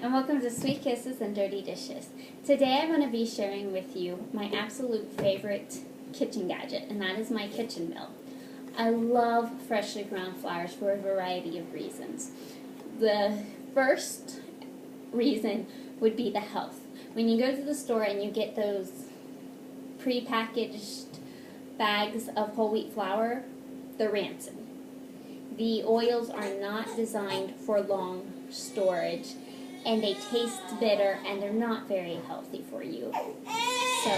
and welcome to Sweet Kisses and Dirty Dishes. Today I'm going to be sharing with you my absolute favorite kitchen gadget, and that is my kitchen mill. I love freshly ground flours for a variety of reasons. The first reason would be the health. When you go to the store and you get those pre-packaged bags of whole wheat flour, they're rancid. The oils are not designed for long storage, and they taste bitter, and they're not very healthy for you. So,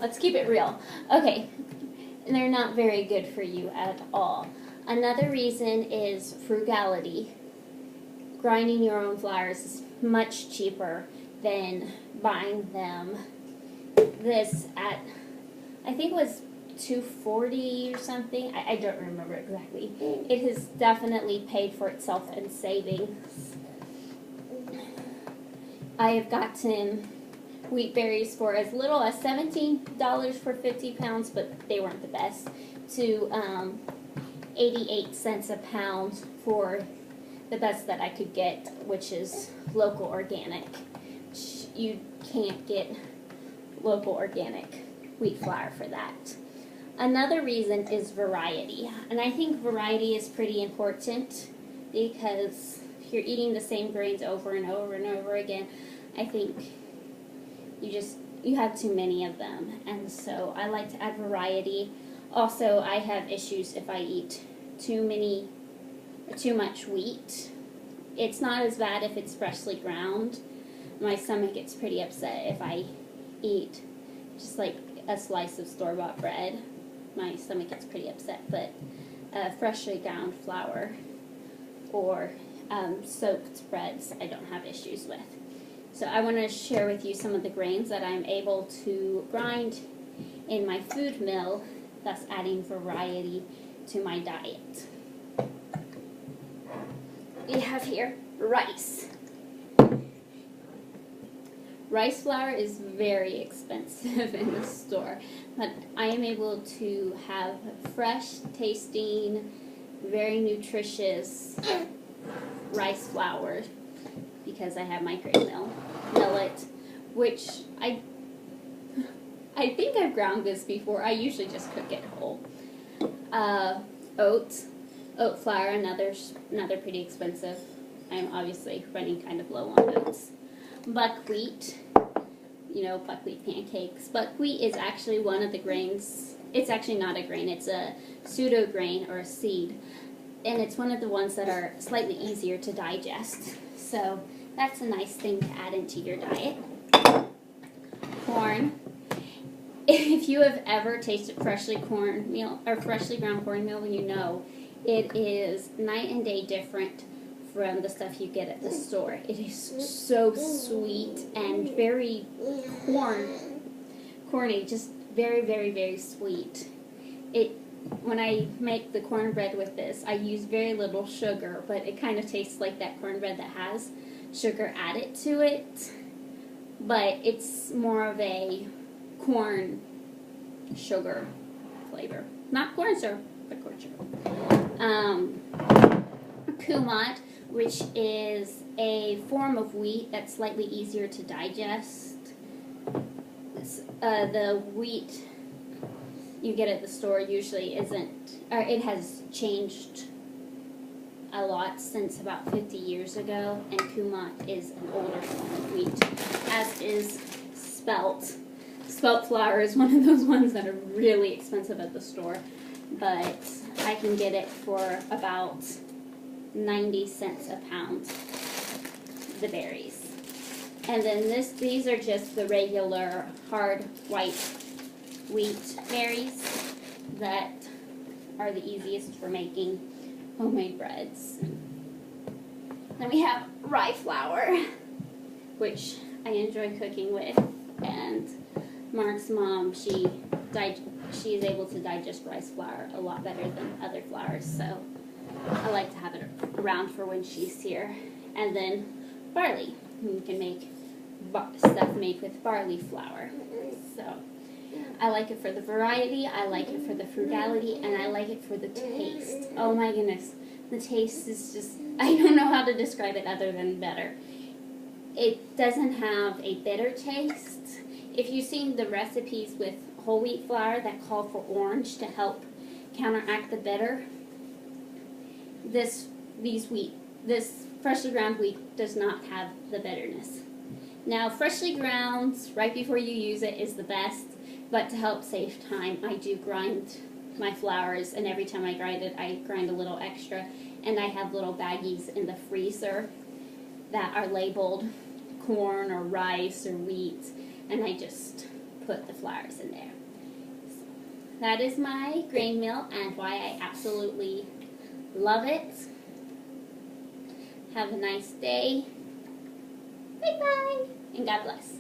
let's keep it real. Okay, and they're not very good for you at all. Another reason is frugality. Grinding your own flours is much cheaper than buying them. This at, I think it was $2.40 or something. I don't remember exactly. It has definitely paid for itself in savings. I have gotten wheat berries for as little as $17 for 50 pounds, but they weren't the best, to 88 cents a pound for the best that I could get, which is local organic. You can't get local organic wheat flour for that. Another reason is variety, and I think variety is pretty important because if you're eating the same grains over and over and over again, I think you have too many of them, and so I like to add variety. Also, I have issues if I eat too much wheat. It's not as bad if it's freshly ground. My stomach gets pretty upset if I eat just like a slice of store-bought bread. My stomach gets pretty upset, but freshly ground flour or soaked breads I don't have issues with. So I want to share with you some of the grains that I'm able to grind in my food mill, thus adding variety to my diet. We have here rice. Rice flour is very expensive in the store, but I am able to have fresh tasting, very nutritious rice flour because I have my grain millet, which I think I've ground this before. I usually just cook it whole. Oat flour, another pretty expensive. I'm obviously running kind of low on oats. Buckwheat, buckwheat pancakes. Buckwheat is actually one of the grains. It's actually not a grain. It's a pseudo grain or a seed, and it's one of the ones that are slightly easier to digest. So that's a nice thing to add into your diet. Corn. If you have ever tasted freshly ground cornmeal, you know it is night and day different from the stuff you get at the store. It is so sweet and very corny, just very, very, very sweet. When I make the cornbread with this, I use very little sugar, but it kind of tastes like that cornbread that has sugar added to it. But it's more of a corn sugar flavor. Not corn syrup, but corn sugar. Kumut, which is a form of wheat that's slightly easier to digest. The wheat you get at the store usually it has changed a lot since about 50 years ago, and Kumut is an older form of wheat, as is spelt. Spelt flour is one of those ones that are really expensive at the store, but I can get it for about 90 cents a pound, the berries. And then these are just the regular hard white wheat berries that are the easiest for making homemade breads. Then we have rye flour, which I enjoy cooking with, and Mark's mom, she is able to digest rice flour a lot better than other flours, so I like to have it around for when she's here. And then barley. You can make stuff made with barley flour. So I like it for the variety, I like it for the frugality, and I like it for the taste. Oh my goodness. The taste is just, I don't know how to describe it other than better. It doesn't have a bitter taste. If you've seen the recipes with whole wheat flour that call for orange to help counteract the bitter, this freshly ground wheat does not have the bitterness. Now, freshly ground right before you use it is the best, but to help save time, I do grind my flours, and every time I grind it, I grind a little extra, and I have little baggies in the freezer that are labeled corn or rice or wheat, and I just put the flours in there. So that is my grain meal and why I absolutely love it. Have a nice day. Bye-bye, and God bless.